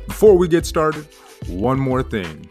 Before we get started, one more thing.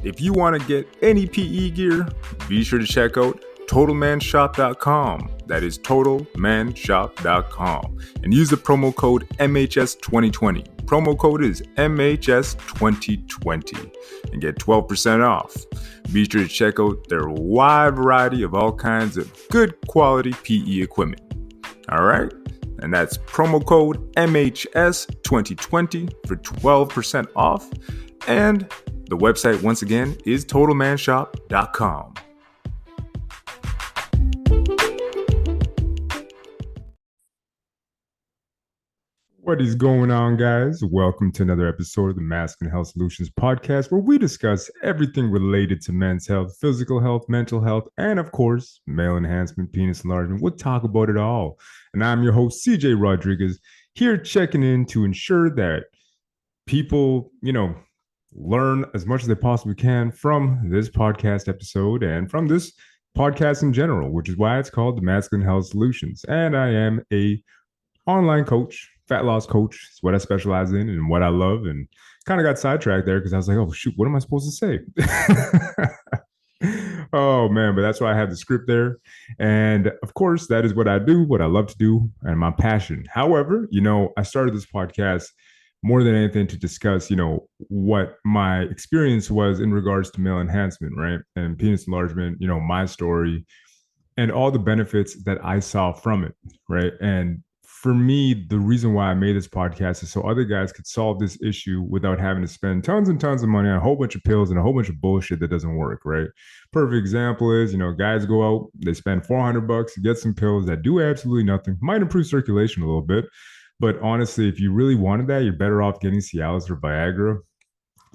If you want to get any PE gear, be sure to check out TotalManShop.com. That is TotalManShop.com. And use the promo code MHS2020. Promo code is MHS2020 and get 12% off. Be sure to check out their wide variety of all kinds of good quality PE equipment. All right? And that's promo code MHS2020 for 12% off. And the website, once again, is TotalManShop.com. What is going on, guys? Welcome to another episode of the Masculine Health Solutions Podcast, where we discuss everything related to men's health, physical health, mental health, and of course, male enhancement, penis enlargement. We'll talk about it all. And I'm your host, CJ Rodriguez, here checking in to ensure that people, learn as much as they possibly can from this podcast episode and from this podcast in general, which is why it's called the Masculine Health Solutions. And I am a online coach, fat loss coach. It's what I specialize in and what I love, and kind of got sidetracked there because I was like, oh shoot, what am I supposed to say? Oh man, but that's why I have the script there. And of course, that is what I do, what I love to do, and my passion. However, I started this podcast more than anything to discuss, what my experience was in regards to male enhancement, right? And penis enlargement, my story and all the benefits that I saw from it, right? And for me, the reason why I made this podcast is so other guys could solve this issue without having to spend tons and tons of money on a whole bunch of pills and a whole bunch of bullshit that doesn't work, right? Perfect example is, guys go out, they spend $400 to get some pills that do absolutely nothing, might improve circulation a little bit. But honestly, if you really wanted that, you're better off getting Cialis or Viagra.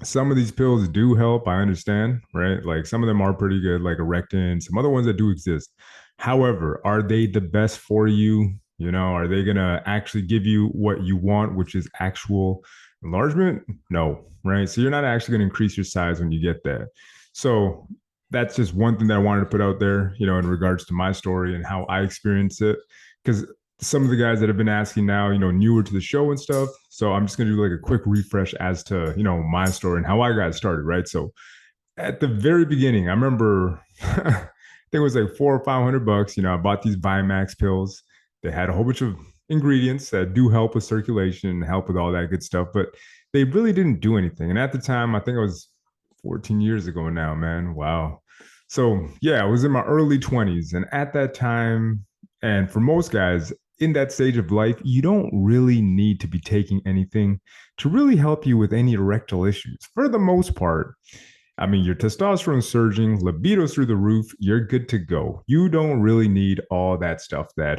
Some of these pills do help, I understand, right? Like some of them are pretty good, like Erectin, some other ones that do exist. However, are they the best for you? Are they going to actually give you what you want, which is actual enlargement? No, right? So you're not actually going to increase your size when you get that. So that's just one thing that I wanted to put out there, in regards to my story and how I experienced it. Because some of the guys that have been asking now, newer to the show and stuff. So I'm just going to do like a quick refresh as to, my story and how I got started, right? So at the very beginning, I remember, I think it was like $400 or $500. I bought these Vimax pills. They had a whole bunch of ingredients that do help with circulation and help with all that good stuff, but they really didn't do anything. And at the time, I think it was 14 years ago now, man. Wow. So yeah, I was in my early 20s. And at that time, and for most guys in that stage of life, you don't really need to be taking anything to really help you with any erectile issues. For the most part, I mean, your testosterone's surging, libido's through the roof, you're good to go. You don't really need all that stuff that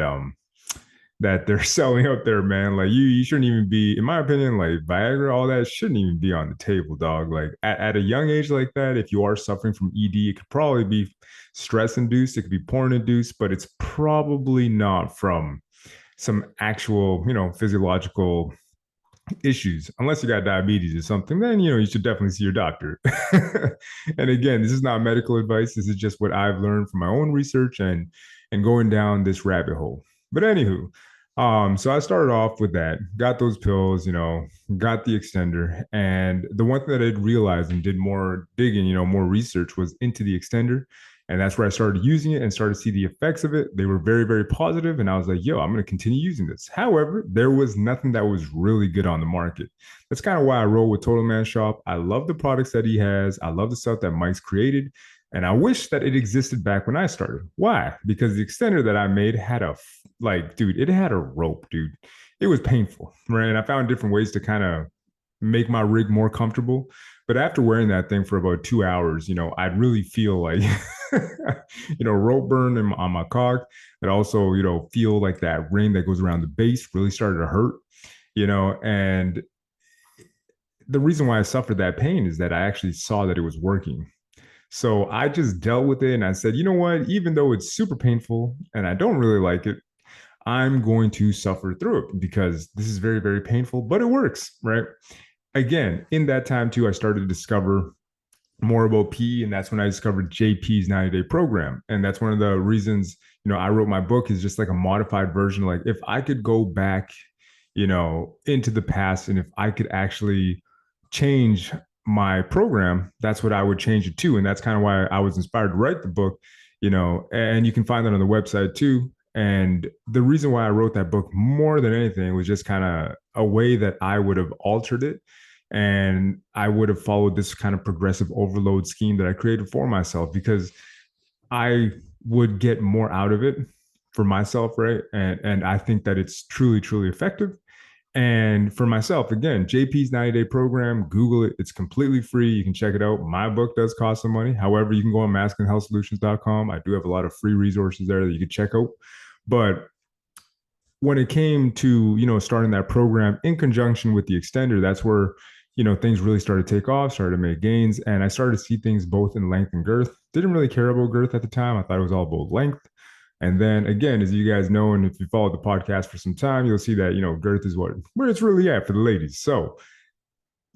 they're selling out there, man. Like you shouldn't even be, in my opinion, like Viagra, all that shouldn't even be on the table, dog. Like at a young age like that, if you are suffering from ED, it could probably be stress induced, it could be porn induced, but it's probably not from some actual, physiological issues. Unless you got diabetes or something, then, you should definitely see your doctor. And again, this is not medical advice. This is just what I've learned from my own research and going down this rabbit hole. But anywho, so I started off with that, got those pills, got the extender. And the one thing that I'd realized and did more digging, more research was into the extender. And that's where I started using it and started to see the effects of it. They were very, very positive. And I was like, yo, I'm going to continue using this. However, there was nothing that was really good on the market. That's kind of why I roll with Total Man Shop. I love the products that he has. I love the stuff that Mike's created. And I wish that it existed back when I started. Why? Because the extender that I made had it had a rope, dude. It was painful, right? And I found different ways to kind of make my rig more comfortable. But after wearing that thing for about 2 hours, I'd really feel like, rope burn on my cock. But also, feel like that ring that goes around the base really started to hurt, and the reason why I suffered that pain is that I actually saw that it was working. So I just dealt with it and I said, you know what, even though it's super painful and I don't really like it, I'm going to suffer through it because this is very, very painful, but it works, right? Again, in that time too, I started to discover more about PE, and that's when I discovered JP's 90-day program. And that's one of the reasons, I wrote my book is just like a modified version. Like if I could go back, into the past, and if I could actually change my program, that's what I would change it to. And that's kind of why I was inspired to write the book, and you can find that on the website too. And the reason why I wrote that book more than anything was just kind of a way that I would have altered it, and I would have followed this kind of progressive overload scheme that I created for myself, because I would get more out of it for myself, right? And I think that it's truly, truly effective. And for myself, again, JP's 90-day program, Google it. It's completely free. You can check it out. My book does cost some money. However, you can go on masculinehealthsolutions.com. I do have a lot of free resources there that you can check out. But when it came to, starting that program in conjunction with the extender, that's where, things really started to take off, started to make gains. And I started to see things both in length and girth. Didn't really care about girth at the time. I thought it was all about length. And then again, as you guys know, and if you followed the podcast for some time, you'll see that, girth is where it's really at for the ladies. So,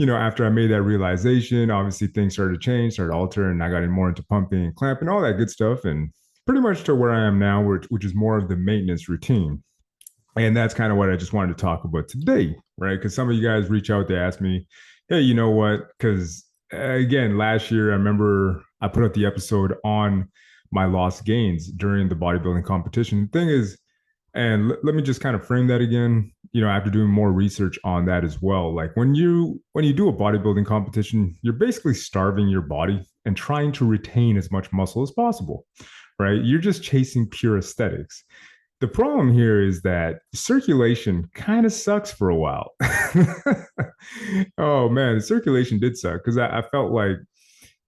after I made that realization, obviously things started to change, started to alter, and I got in more into pumping and clamping, all that good stuff. And pretty much to where I am now, which is more of the maintenance routine. And that's kind of what I just wanted to talk about today, right? Because some of you guys reach out, they ask me, hey, you know what? Because again, last year, I remember I put out the episode on my lost gains during the bodybuilding competition. The thing is, and let me just kind of frame that again, after doing more research on that as well. Like when you do a bodybuilding competition, you're basically starving your body and trying to retain as much muscle as possible, right? You're just chasing pure aesthetics. The problem here is that circulation kind of sucks for a while. Oh man, the circulation did suck because I felt like,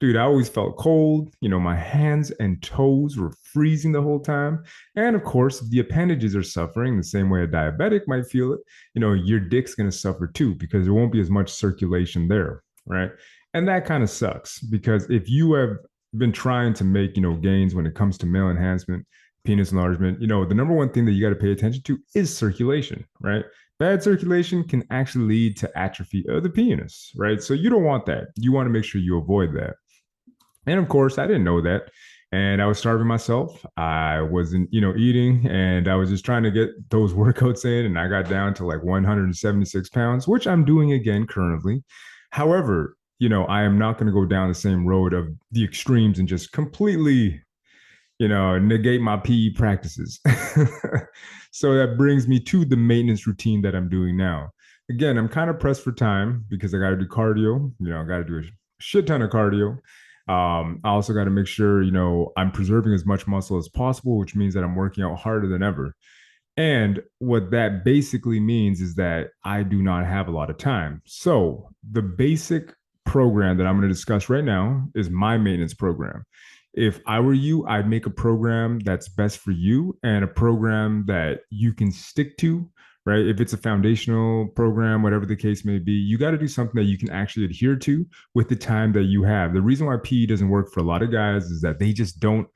dude, I always felt cold. My hands and toes were freezing the whole time. And of course, the appendages are suffering the same way a diabetic might feel it. Your dick's going to suffer too, because there won't be as much circulation there, right? And that kind of sucks, because if you have been trying to make, gains when it comes to male enhancement, penis enlargement, the number one thing that you got to pay attention to is circulation, right? Bad circulation can actually lead to atrophy of the penis, right? So you don't want that. You want to make sure you avoid that. And of course, I didn't know that. And I was starving myself. I wasn't, eating, and I was just trying to get those workouts in. And I got down to like 176 pounds, which I'm doing again currently. However, I am not going to go down the same road of the extremes and just completely, negate my PE practices. So that brings me to the maintenance routine that I'm doing now. Again, I'm kind of pressed for time because I got to do cardio. I got to do a shit ton of cardio. I also got to make sure, I'm preserving as much muscle as possible, which means that I'm working out harder than ever. And what that basically means is that I do not have a lot of time. So the basic program that I'm going to discuss right now is my maintenance program. If I were you, I'd make a program that's best for you and a program that you can stick to, right? If it's a foundational program, whatever the case may be, you got to do something that you can actually adhere to with the time that you have. The reason why PE doesn't work for a lot of guys is that they just don't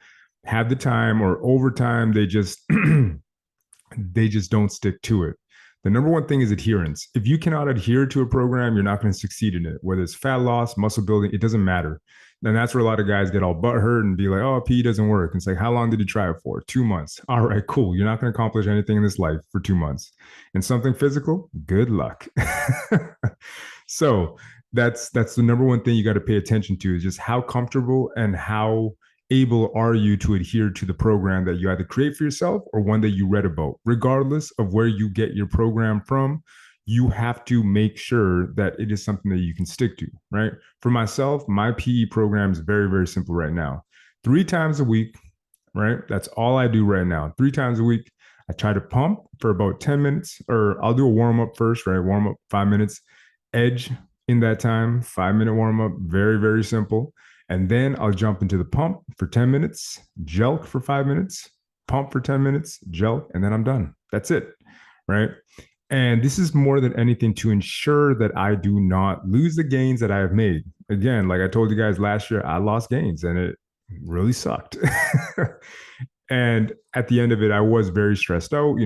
have the time, or over time, they just don't stick to it. The number one thing is adherence. If you cannot adhere to a program, you're not going to succeed in it. Whether it's fat loss, muscle building, it doesn't matter. And that's where a lot of guys get all butthurt and be like, oh, PE doesn't work. And it's like, how long did you try it for? 2 months. All right, cool. You're not going to accomplish anything in this life for 2 months. And something physical, good luck. So that's the number one thing you got to pay attention to, is just how comfortable and how able are you to adhere to the program that you either create for yourself or one that you read about. Regardless of where you get your program from, you have to make sure that it is something that you can stick to, right? For myself, my PE program is very, very simple right now. 3 times a week, right? That's all I do right now. 3 times a week. I try to pump for about 10 minutes, or I'll do a warm up first, right? Warm up 5 minutes, edge in that time, 5-minute warm up, very, very simple. And then I'll jump into the pump for 10 minutes, jelq for 5 minutes, pump for 10 minutes, jelq, and then I'm done. That's it, right? And this is more than anything to ensure that I do not lose the gains that I have made. Again, like I told you guys last year, I lost gains and it really sucked. And at the end of it, I was very stressed out.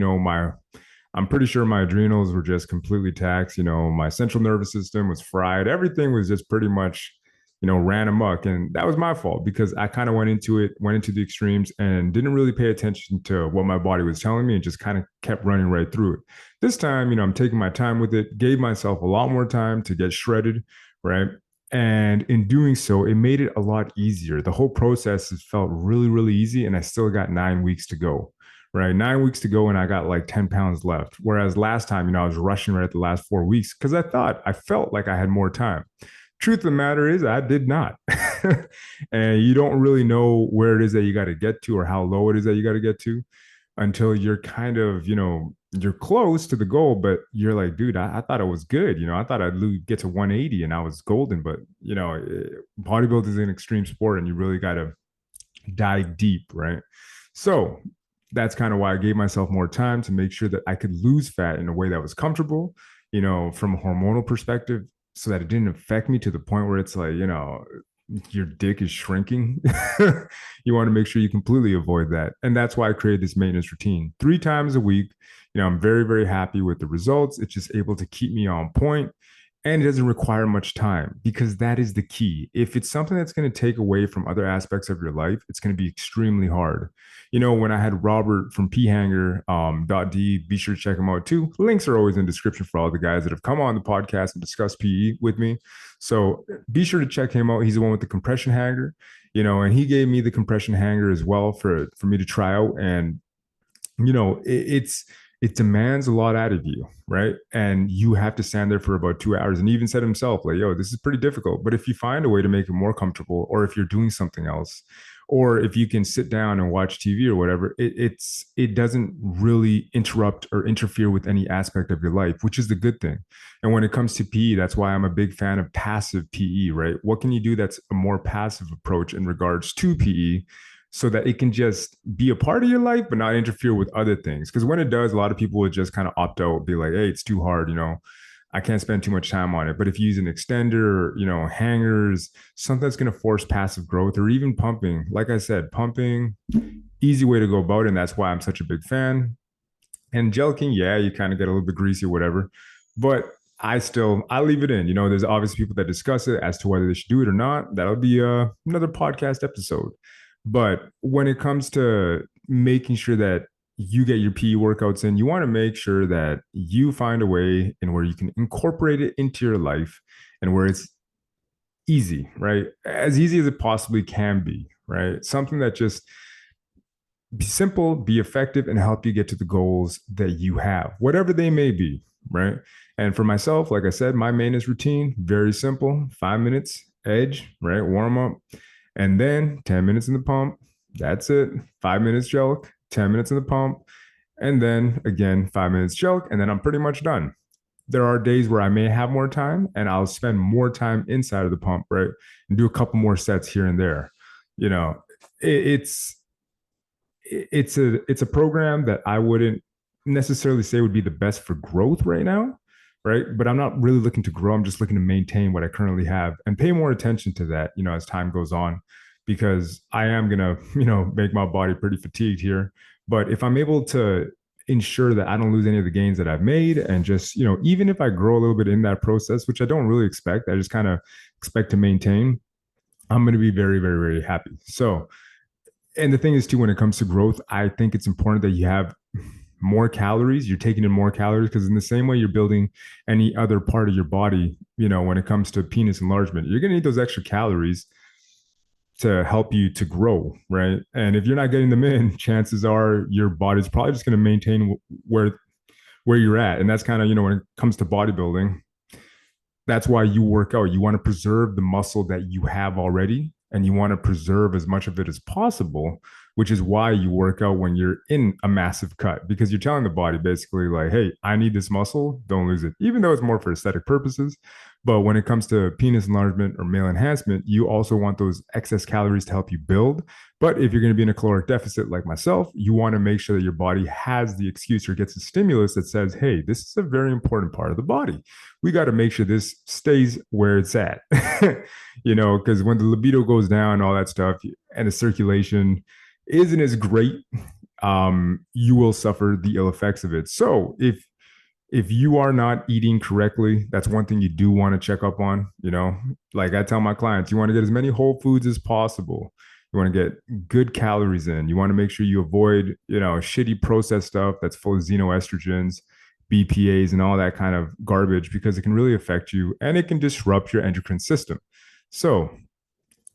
I'm pretty sure my adrenals were just completely taxed. My central nervous system was fried. Everything was just pretty much ran amok. And that was my fault because I kind of went into the extremes and didn't really pay attention to what my body was telling me and just kind of kept running right through it. This time, I'm taking my time with it, gave myself a lot more time to get shredded, right? And in doing so, it made it a lot easier. The whole process has felt really, really easy. And I still got 9 weeks to go, right? 9 weeks to go. And I got like 10 pounds left. Whereas last time, I was rushing right at the last 4 weeks because I felt like I had more time. Truth of the matter is, I did not. And you don't really know where it is that you got to get to or how low it is that you got to get to until you're kind of, you're close to the goal, but you're like, dude, I thought it was good. I thought I'd get to 180 and I was golden, but bodybuilding is an extreme sport and you really got to dive deep, right? So that's kind of why I gave myself more time to make sure that I could lose fat in a way that was comfortable, from a hormonal perspective, so that it didn't affect me to the point where it's like, your dick is shrinking. You want to make sure you completely avoid that. And that's why I created this maintenance routine 3 times a week. I'm very, very happy with the results. It's just able to keep me on point and it doesn't require much time because that is the key. If it's something that's going to take away from other aspects of your life, it's going to be extremely hard. When I had Robert from phanger.d, be sure to check him out too. Links are always in the description for all the guys that have come on the podcast and discussed PE with me. So be sure to check him out. He's the one with the compression hanger, and he gave me the compression hanger as well for me to try out. And, it demands a lot out of you, right? And you have to stand there for about 2 hours. And he even said himself, like, yo, this is pretty difficult. But if you find a way to make it more comfortable, or if you're doing something else, or if you can sit down and watch TV or whatever, it doesn't really interrupt or interfere with any aspect of your life, which is the good thing. And when it comes to PE, that's why I'm a big fan of passive PE, right? What can you do that's a more passive approach in regards to PE so that it can just be a part of your life, but not interfere with other things? Because when it does, a lot of people would just kind of opt out, be like, hey, it's too hard, I can't spend too much time on it. But if you use an extender, hangers, something that's going to force passive growth, or even pumping, like I said, pumping, easy way to go about it. And that's why I'm such a big fan. And Jelqing, yeah, you kind of get a little bit greasy or whatever, but I leave it in. There's obviously people that discuss it as to whether they should do it or not. That'll be another podcast episode. But when it comes to making sure that you get your PE workouts in, you want to make sure that you find a way in where you can incorporate it into your life and where it's easy, right? As easy as it possibly can be, right? Something that just be simple, be effective, and help you get to the goals that you have, whatever they may be, right? And for myself, like I said, my maintenance routine, very simple, 5 minutes, edge, right? Warm up, and then 10 minutes in the pump. That's it. 5 minutes Jelq, 10 minutes in the pump, and then again, 5 minutes Jelq, and then I'm pretty much done. There are days where I may have more time and I'll spend more time inside of the pump, right? And do a couple more sets here and there. It's a program that I wouldn't necessarily say would be the best for growth right now, right? But I'm not really looking to grow. I'm just looking to maintain what I currently have and pay more attention to that, as time goes on, because I am going to, make my body pretty fatigued here. But if I'm able to ensure that I don't lose any of the gains that I've made, and just, even if I grow a little bit in that process, which I don't really expect, I just kind of expect to maintain, I'm going to be very, very, very happy. So, and the thing is too, when it comes to growth, I think it's important that you have more calories. You're taking in more calories, because in the same way you're building any other part of your body, when it comes to penis enlargement, you're going to need those extra calories to help you to grow, right? And if you're not getting them in, chances are your body's probably just going to maintain where you're at. And that's kind of, when it comes to bodybuilding, that's why you work out. You want to preserve the muscle that you have already, and you want to preserve as much of it as possible, which is why you work out when you're in a massive cut, because you're telling the body basically like, hey, I need this muscle, don't lose it, even though it's more for aesthetic purposes. But when it comes to penis enlargement or male enhancement, you also want those excess calories to help you build. But if you're going to be in a caloric deficit like myself, you want to make sure that your body has the excuse or gets a stimulus that says, hey, this is a very important part of the body. We got to make sure this stays where it's at, because when the libido goes down, all that stuff, and the circulation isn't as great, you will suffer the ill effects of it. So if If you are not eating correctly, that's one thing you do want to check up on. Like I tell my clients, you want to get as many whole foods as possible. You want to get good calories in. You want to make sure you avoid, shitty processed stuff that's full of xenoestrogens, BPAs, and all that kind of garbage because it can really affect you and it can disrupt your endocrine system. So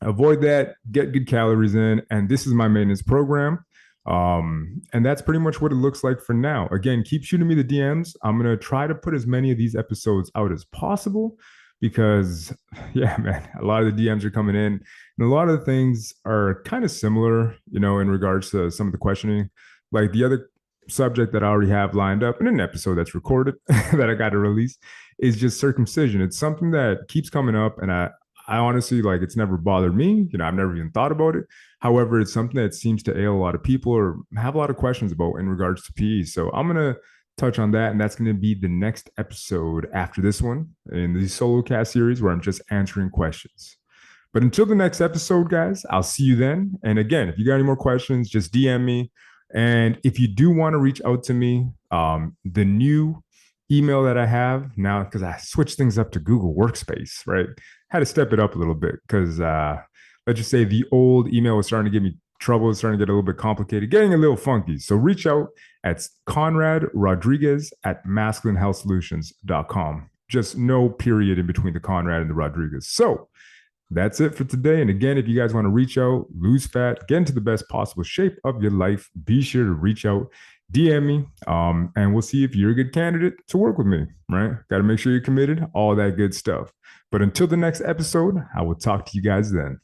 avoid that, get good calories in. And this is my maintenance program. And that's pretty much what it looks like for now. Again, keep shooting me the DMs. I'm going to try to put as many of these episodes out as possible because, yeah, man, a lot of the DMs are coming in and a lot of the things are kind of similar, in regards to some of the questioning. Like the other subject that I already have lined up in an episode that's recorded that I got to release is just circumcision. It's something that keeps coming up, and I honestly, like, it's never bothered me. I've never even thought about it. However, it's something that seems to ail a lot of people or have a lot of questions about in regards to PE. So I'm going to touch on that. And that's going to be the next episode after this one in the solo cast series where I'm just answering questions. But until the next episode, guys, I'll see you then. And again, if you got any more questions, just DM me. And if you do want to reach out to me, the new email that I have now, because I switched things up to Google Workspace, right? Had to step it up a little bit because let's just say the old email was starting to give me trouble, was starting to get a little bit complicated, getting a little funky. So reach out at Conrad Rodriguez at masculinehealthsolutions.com. Just no period in between the Conrad and the Rodriguez. So that's it for today. And again, if you guys want to reach out, lose fat, get into the best possible shape of your life, be sure to reach out, DM me, and we'll see if you're a good candidate to work with me, right? Got to make sure you're committed, all that good stuff. But until the next episode, I will talk to you guys then.